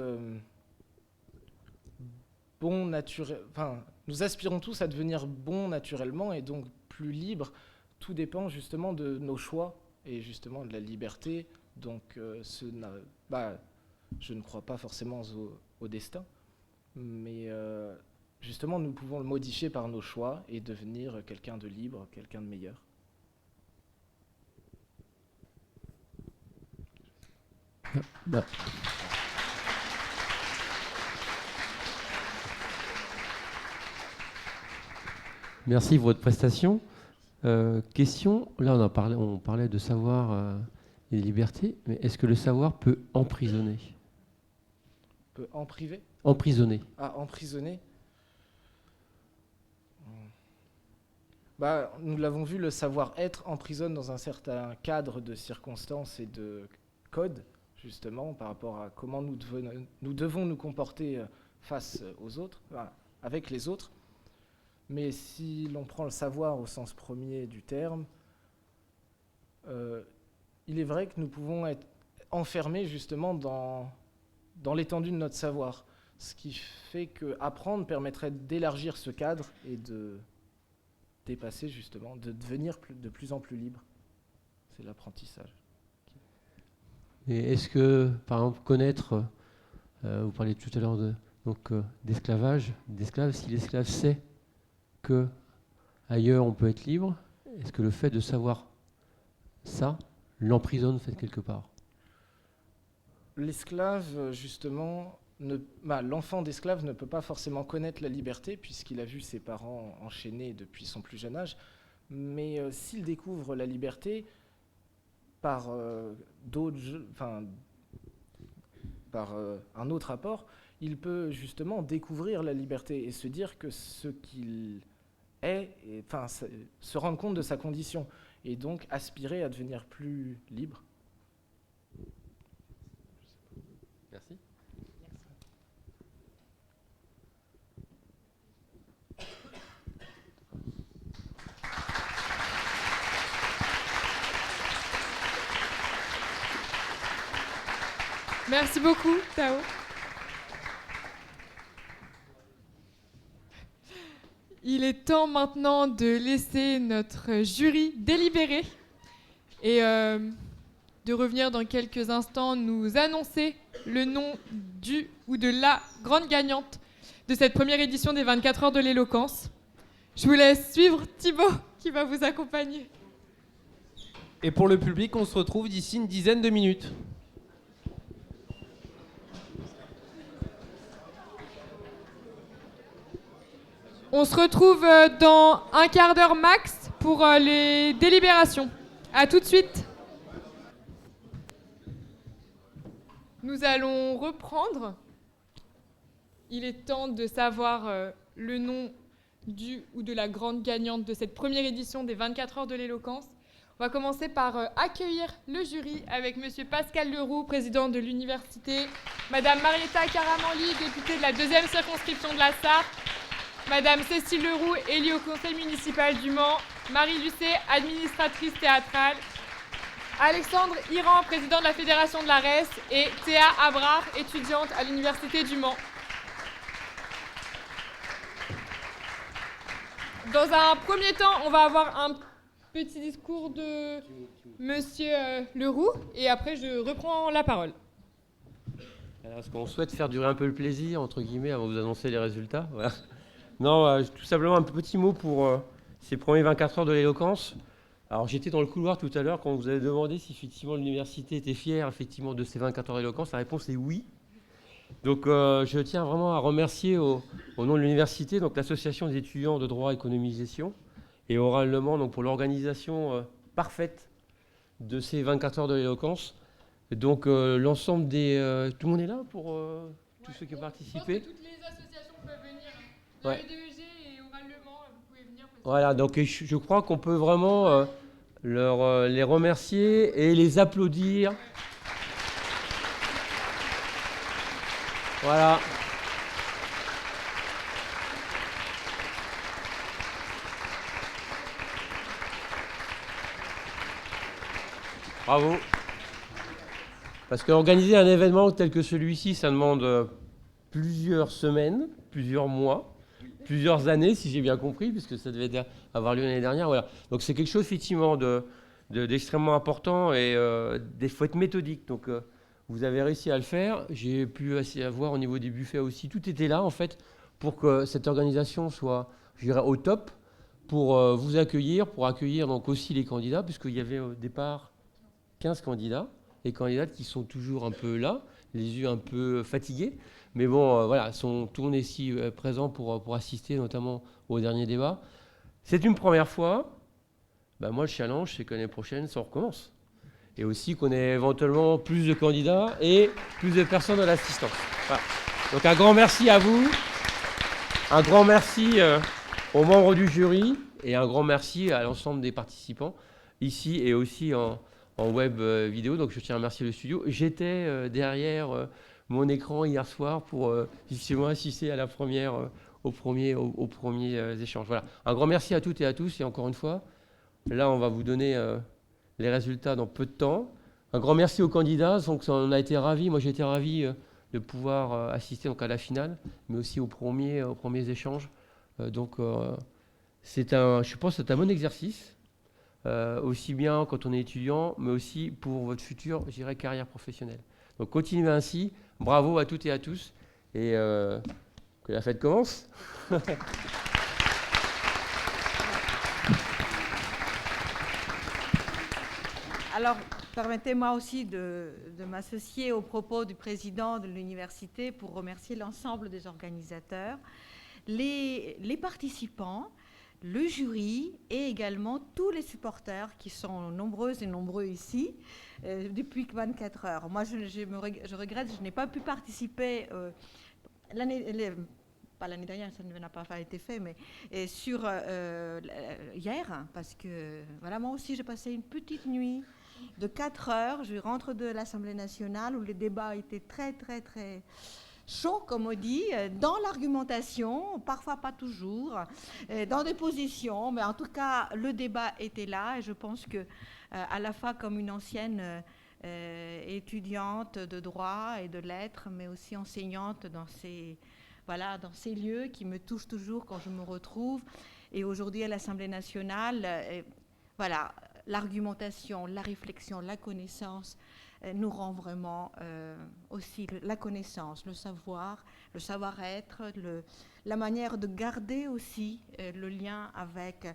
nous aspirons tous à devenir bons naturellement et donc plus libres. Tout dépend justement de nos choix et justement de la liberté. Donc, je ne crois pas forcément au destin, mais justement, nous pouvons le modifier par nos choix et devenir quelqu'un de libre, quelqu'un de meilleur. Merci pour votre prestation. Question, là on parlait de savoir et de liberté, mais est-ce que le savoir peut emprisonner? Peut en priver? Emprisonner. Ah, emprisonner. Nous l'avons vu, le savoir-être emprisonne dans un certain cadre de circonstances et de codes, justement, par rapport à comment nous devons nous comporter face aux autres, avec les autres. Mais si l'on prend le savoir au sens premier du terme, il est vrai que nous pouvons être enfermés justement dans l'étendue de notre savoir. Ce qui fait qu'apprendre permettrait d'élargir ce cadre et de dépasser justement, de devenir de plus en plus libre. C'est l'apprentissage. Et est-ce que, par exemple, connaître, vous parliez tout à l'heure d'esclavage, d'esclave, si l'esclave sait que ailleurs on peut être libre, est-ce que le fait de savoir ça l'emprisonne fait quelque part? L'esclave, justement, l'enfant d'esclave ne peut pas forcément connaître la liberté puisqu'il a vu ses parents enchaînés depuis son plus jeune âge, mais s'il découvre la liberté par un autre apport, il peut justement découvrir la liberté et se dire que ce qu'il est, se rendre compte de sa condition et donc aspirer à devenir plus libre. Merci. Merci beaucoup, Tao. Il est temps maintenant de laisser notre jury délibérer et de revenir dans quelques instants nous annoncer le nom du ou de la grande gagnante de cette première édition des 24 heures de l'éloquence. Je vous laisse suivre Thibaut qui va vous accompagner. Et pour le public, on se retrouve d'ici une dizaine de minutes. On se retrouve dans un quart d'heure max pour les délibérations. À tout de suite. Nous allons reprendre. Il est temps de savoir le nom du ou de la grande gagnante de cette première édition des 24 heures de l'éloquence. On va commencer par accueillir le jury avec Monsieur Pascal Leroux, président de l'université, Madame Marietta Caramanli, députée de la 2e circonscription de la Sarthe, Madame Cécile Leroux, élue au conseil municipal du Mans, Marie Lucet, administratrice théâtrale, Alexandre Iran, président de la fédération de la RES, et Théa Abrard, étudiante à l'université du Mans. Dans un premier temps, on va avoir un petit discours de Monsieur Leroux, et après je reprends la parole. Alors, est-ce qu'on souhaite faire durer un peu le plaisir, entre guillemets, avant de vous annoncer les résultats? Voilà. Non, tout simplement un petit mot pour ces premiers 24 heures de l'éloquence. Alors j'étais dans le couloir tout à l'heure quand vous avez demandé si effectivement l'université était fière effectivement de ces 24 heures d'éloquence. La réponse est oui. Donc je tiens vraiment à remercier au nom de l'université, donc l'association des étudiants de droit, économie, gestion, et Oral Le Mans donc, pour l'organisation parfaite de ces 24 heures de l'éloquence. Donc l'ensemble des... tout le monde est là pour tous ceux qui ont participé? Je pense que toutes les associations peuvent venir. Ouais. EDEG et Oral Le Mans, vous pouvez venir. Voilà, donc je crois qu'on peut vraiment les remercier et les applaudir. Voilà. Bravo. Parce qu'organiser un événement tel que celui-ci, ça demande plusieurs semaines, plusieurs mois, plusieurs années, si j'ai bien compris, puisque ça devait avoir lieu l'année dernière. Voilà. Donc c'est quelque chose effectivement d'extrêmement important et il faut être méthodique. Donc vous avez réussi à le faire. J'ai pu voir au niveau des buffets aussi. Tout était là en fait pour que cette organisation soit, je dirais, au top, pour vous accueillir, pour accueillir donc aussi les candidats, puisqu'il y avait au départ 15 candidats, les candidates qui sont toujours un peu là, les yeux un peu fatigués, mais bon, voilà, sont tournés ici présents pour assister notamment au dernier débat. C'est une première fois. Ben moi, le challenge, c'est que l'année prochaine, ça recommence. Et aussi qu'on ait éventuellement plus de candidats et plus de personnes à l'assistance. Voilà. Donc un grand merci à vous, un grand merci aux membres du jury et un grand merci à l'ensemble des participants ici et aussi en web vidéo. Donc je tiens à remercier le studio. J'étais derrière mon écran hier soir pour justement assister à la première, aux premiers échanges. Voilà. Un grand merci à toutes et à tous. Et encore une fois, là, on va vous donner les résultats dans peu de temps. Un grand merci aux candidats. Donc, on a été ravis. Moi, j'ai été ravi de pouvoir assister donc, à la finale, mais aussi aux premiers échanges. Donc, je pense que c'est un bon exercice, aussi bien quand on est étudiant, mais aussi pour votre future, je dirais, carrière professionnelle. Donc, continuez ainsi. Bravo à toutes et à tous. Et que la fête commence. Alors, permettez-moi aussi de m'associer aux propos du président de l'université pour remercier l'ensemble des organisateurs, les participants, le jury et également tous les supporters qui sont nombreuses et nombreux ici depuis 24 heures. Moi, je regrette, je n'ai pas pu participer pas l'année dernière, ça n'a pas été fait, mais sur hier, parce que voilà, moi aussi j'ai passé une petite nuit de 4 heures. Je rentre de l'Assemblée nationale où les débats étaient très, très, très chauds, comme on dit, dans l'argumentation, parfois pas toujours, dans des positions, mais en tout cas, le débat était là et je pense que, à la fois comme une ancienne étudiante de droit et de lettres, mais aussi enseignante dans ces lieux qui me touchent toujours quand je me retrouve, et aujourd'hui à l'Assemblée nationale, voilà, l'argumentation, la réflexion, la connaissance nous rend vraiment aussi la connaissance, le savoir-être, la manière de garder aussi le lien avec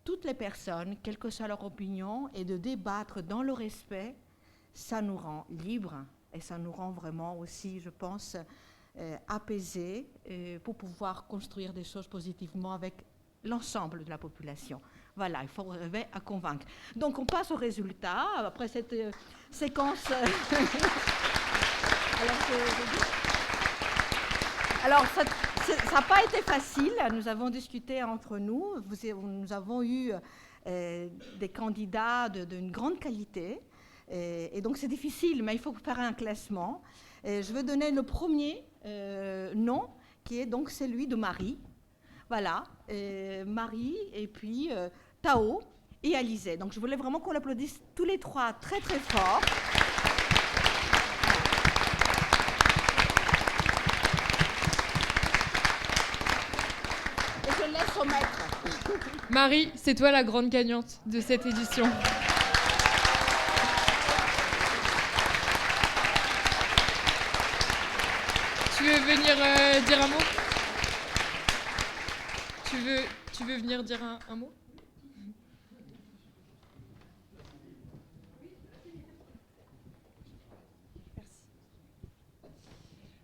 toutes les personnes, quelle que soit leur opinion, et de débattre dans le respect. Ça nous rend libres et ça nous rend vraiment aussi, je pense, apaisés pour pouvoir construire des choses positivement avec l'ensemble de la population. Voilà, il faut arriver à convaincre. Donc on passe au résultat, après cette séquence. Alors ça n'a pas été facile, nous avons discuté entre nous, nous avons eu des candidats d'une grande qualité, et donc c'est difficile, mais il faut faire un classement. Je vais donner le premier nom, qui est donc celui de Marie. Voilà, Marie, et puis Tao et Alizé. Donc je voulais vraiment qu'on l'applaudisse tous les trois très très fort. Et je laisse au maître. Marie, c'est toi la grande gagnante de cette édition. Tu veux venir dire un mot ? Tu veux venir dire un mot ?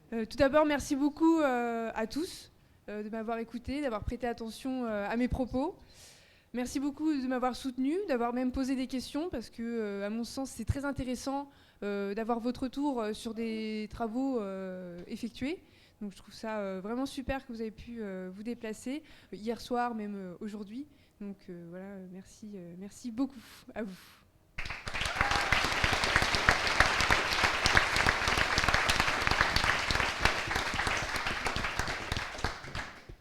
Tout d'abord, merci beaucoup à tous de m'avoir écouté, d'avoir prêté attention à mes propos. Merci beaucoup de m'avoir soutenu, d'avoir même posé des questions, parce que, à mon sens, c'est très intéressant d'avoir votre retour sur des travaux effectués. Donc je trouve ça vraiment super que vous avez pu vous déplacer hier soir, même aujourd'hui. Donc voilà, merci beaucoup à vous.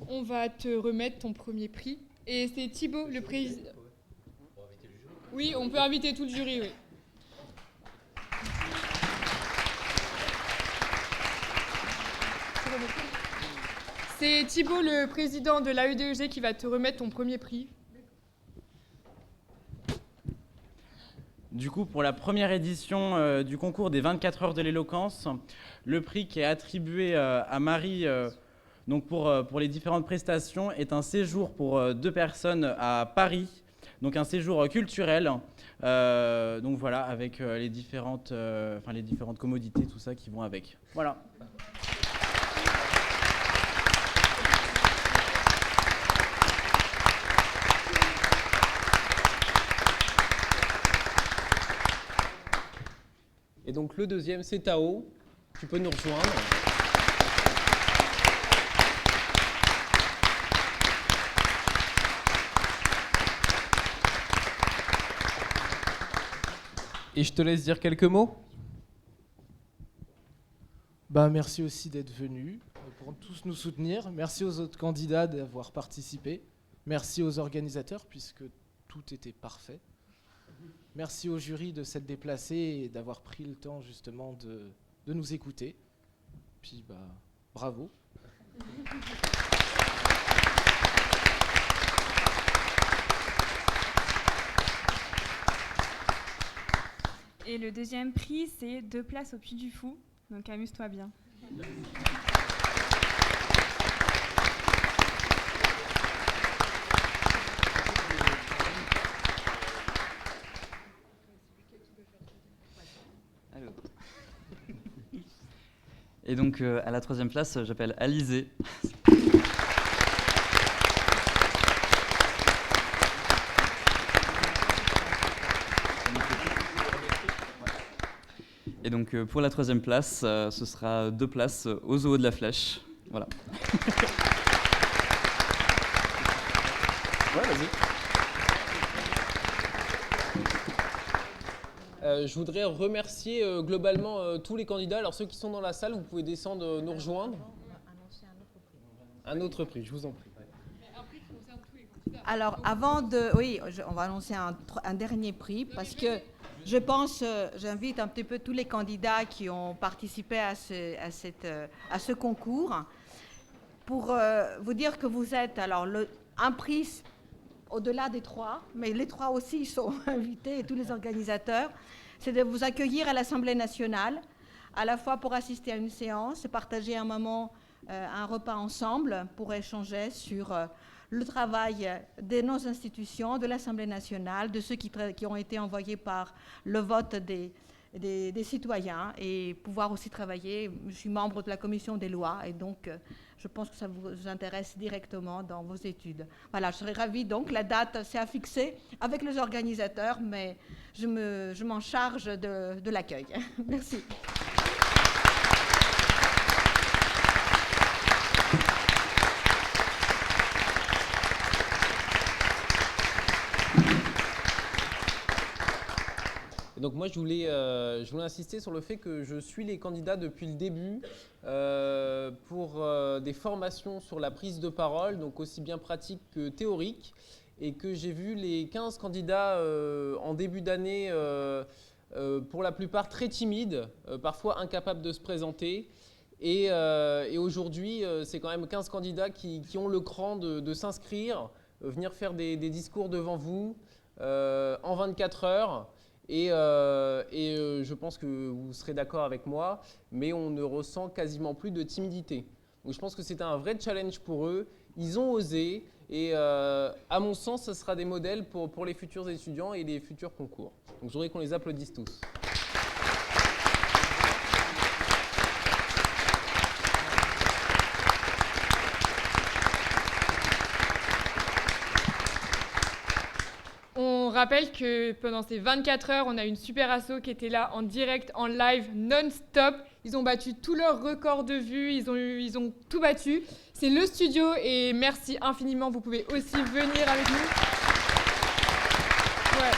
On va te remettre ton premier prix. Et c'est Thibaut, le président. Oui, on peut inviter tout le jury, oui. C'est Thibaut, le président de l'AEDEG, qui va te remettre ton premier prix. Du coup, pour la première édition du concours des 24 heures de l'éloquence, le prix qui est attribué à Marie donc pour les différentes prestations est un séjour pour 2 personnes à Paris, donc un séjour culturel. Donc voilà, avec les différentes commodités, tout ça qui vont avec. Voilà. Et donc le deuxième, c'est Tao. Tu peux nous rejoindre. Et je te laisse dire quelques mots. Merci aussi d'être venus, pour tous nous soutenir. Merci aux autres candidats d'avoir participé. Merci aux organisateurs, puisque tout était parfait. Merci au jury de s'être déplacé et d'avoir pris le temps justement de nous écouter. Puis bravo. Et le deuxième prix, c'est 2 places au Puy du Fou. Donc amuse-toi bien. Et donc à la 3e place, j'appelle Alizé. Et donc pour la 3e place, ce sera 2 places au Zoo de la Flèche. Voilà. Ouais, vas-y. Je voudrais remercier globalement tous les candidats. Alors ceux qui sont dans la salle, vous pouvez descendre nous rejoindre. Un autre prix, je vous en prie. Alors, avant de... Oui, on va annoncer un dernier prix parce que je pense, j'invite un petit peu tous les candidats qui ont participé à ce concours pour vous dire que vous êtes... Alors, un prix au-delà des 3, mais les 3 aussi sont invités, et tous les organisateurs, c'est de vous accueillir à l'Assemblée nationale, à la fois pour assister à une séance, partager un moment, un repas ensemble pour échanger sur le travail de nos institutions, de l'Assemblée nationale, de ceux qui ont été envoyés par le vote des citoyens et pouvoir aussi travailler. Je suis membre de la commission des lois et donc je pense que ça vous intéresse directement dans vos études. Voilà, je serais ravie donc. La date, c'est à fixer avec les organisateurs, mais je m'en charge de l'accueil. Merci. Donc moi, je voulais insister sur le fait que je suis les candidats depuis le début pour des formations sur la prise de parole, donc aussi bien pratique que théorique, et que j'ai vu les 15 candidats en début d'année, pour la plupart très timides, parfois incapables de se présenter. Et aujourd'hui, c'est quand même 15 candidats qui ont le cran de s'inscrire, venir faire des discours devant vous en 24 heures. Et je pense que vous serez d'accord avec moi, mais on ne ressent quasiment plus de timidité. Donc je pense que c'est un vrai challenge pour eux. Ils ont osé et à mon sens, ce sera des modèles pour les futurs étudiants et les futurs concours. Donc je voudrais qu'on les applaudisse tous. On rappelle que pendant ces 24 heures, on a une super asso qui était là en direct, en live, non-stop. Ils ont battu tous leurs records de vues, ils ont tout battu. C'est le studio et merci infiniment. Vous pouvez aussi venir avec nous. Ouais.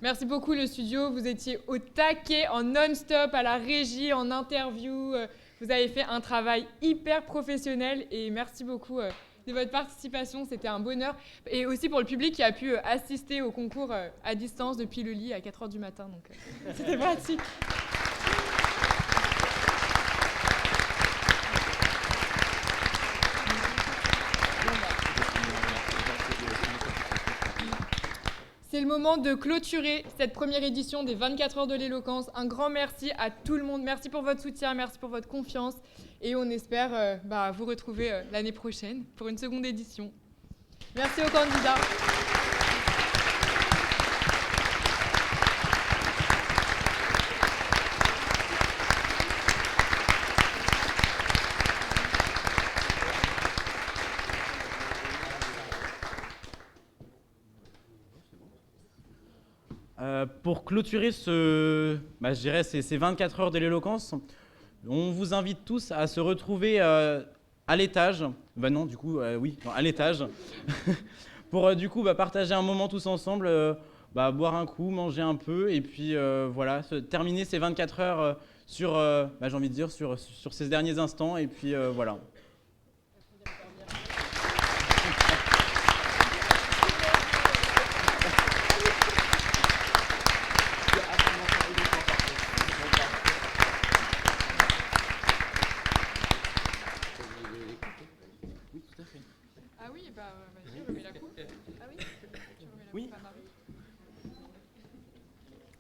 Merci beaucoup le studio, vous étiez au taquet, en non-stop, à la régie, en interview. Vous avez fait un travail hyper professionnel et merci beaucoup de votre participation. C'était un bonheur. Et aussi pour le public qui a pu assister au concours à distance depuis le lit à 4h du matin. Donc, c'était pratique. C'est le moment de clôturer cette première édition des 24 heures de l'éloquence. Un grand merci à tout le monde. Merci pour votre soutien, merci pour votre confiance. Et on espère vous retrouver l'année prochaine pour une seconde édition. Merci aux candidats. Pour clôturer je dirais ces 24 heures de l'éloquence, on vous invite tous à se retrouver à l'étage, à l'étage, pour partager un moment tous ensemble, boire un coup, manger un peu, et puis terminer ces 24 heures sur ces derniers instants, et puis voilà.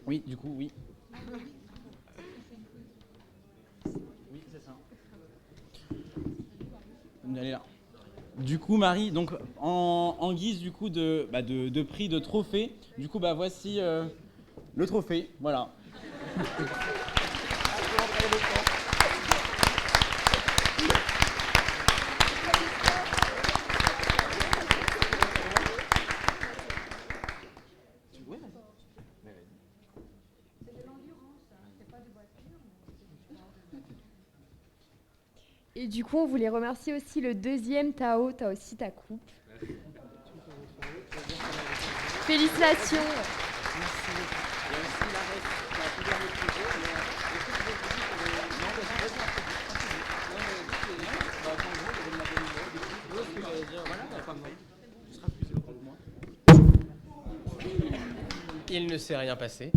Oui, du coup, oui. Oui, c'est ça. Allez là. Du coup, Marie, donc en guise du coup de prix, de trophée, du coup, voici le trophée, voilà. Et du coup, on voulait remercier aussi le deuxième Tao. T'as aussi ta coupe. Félicitations. Il ne s'est rien passé.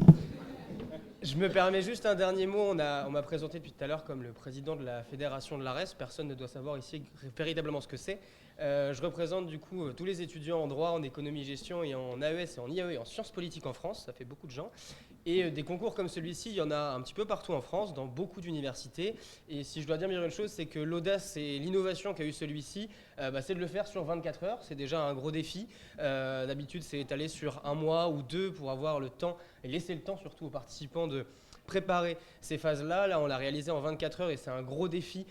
Je me permets juste un dernier mot. On m'a présenté depuis tout à l'heure comme le président de la fédération de l'ARES. Personne ne doit savoir ici véritablement ce que c'est. Je représente du coup tous les étudiants en droit, en économie-gestion et en AES et en IAE et en sciences politiques en France. Ça fait beaucoup de gens. Et des concours comme celui-ci, il y en a un petit peu partout en France, dans beaucoup d'universités. Et si je dois dire une chose, c'est que l'audace et l'innovation qu'a eu celui-ci, c'est de le faire sur 24 heures. C'est déjà un gros défi. D'habitude, c'est étalé sur un mois ou deux pour avoir le temps et laisser le temps surtout aux participants de préparer ces phases-là. Là, on l'a réalisé en 24 heures et c'est un gros défi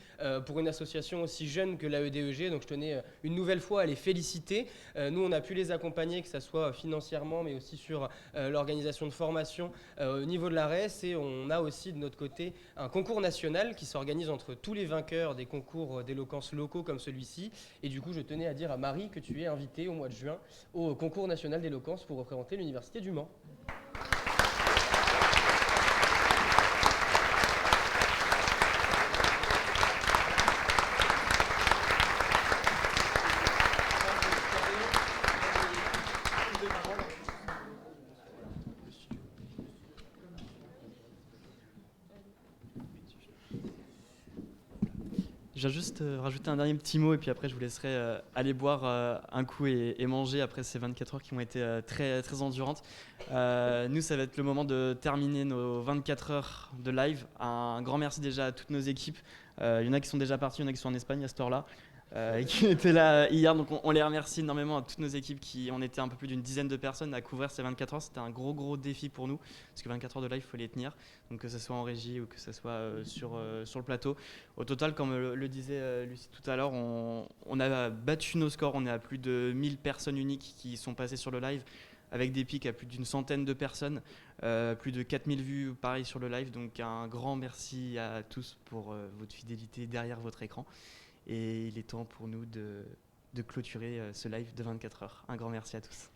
pour une association aussi jeune que l'AEDEG. Donc, je tenais une nouvelle fois à les féliciter. Nous, on a pu les accompagner, que ce soit financièrement, mais aussi sur l'organisation de formation au niveau de l'ARES. Et on a aussi de notre côté un concours national qui s'organise entre tous les vainqueurs des concours d'éloquence locaux comme celui-ci. Et du coup, je tenais à dire à Marie que tu es invitée au mois de juin au concours national d'éloquence pour représenter l'Université du Mans. Je viens juste rajouter un dernier petit mot et puis après je vous laisserai aller boire un coup et manger après ces 24 heures qui ont été très, très endurantes. Nous, ça va être le moment de terminer nos 24 heures de live. Un grand merci déjà à toutes nos équipes. Il y en a qui sont déjà partis, il y en a qui sont en Espagne à cette heure-là. Et qui étaient là hier, donc on les remercie énormément à toutes nos équipes qui on était un peu plus d'une dizaine de personnes à couvrir ces 24 heures. C'était un gros défi pour nous parce que 24 heures de live, il faut les tenir, donc que ce soit en régie ou que ce soit sur le plateau. Au total, comme le disait Lucie tout à l'heure, on a battu nos scores, on est à plus de 1000 personnes uniques qui sont passées sur le live avec des pics à plus d'une centaine de personnes, plus de 4000 vues pareil sur le live, donc un grand merci à tous pour votre fidélité derrière votre écran. Et il est temps pour nous de clôturer ce live de 24 heures. Un grand merci à tous.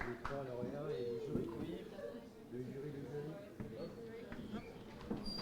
micro à l'oreille.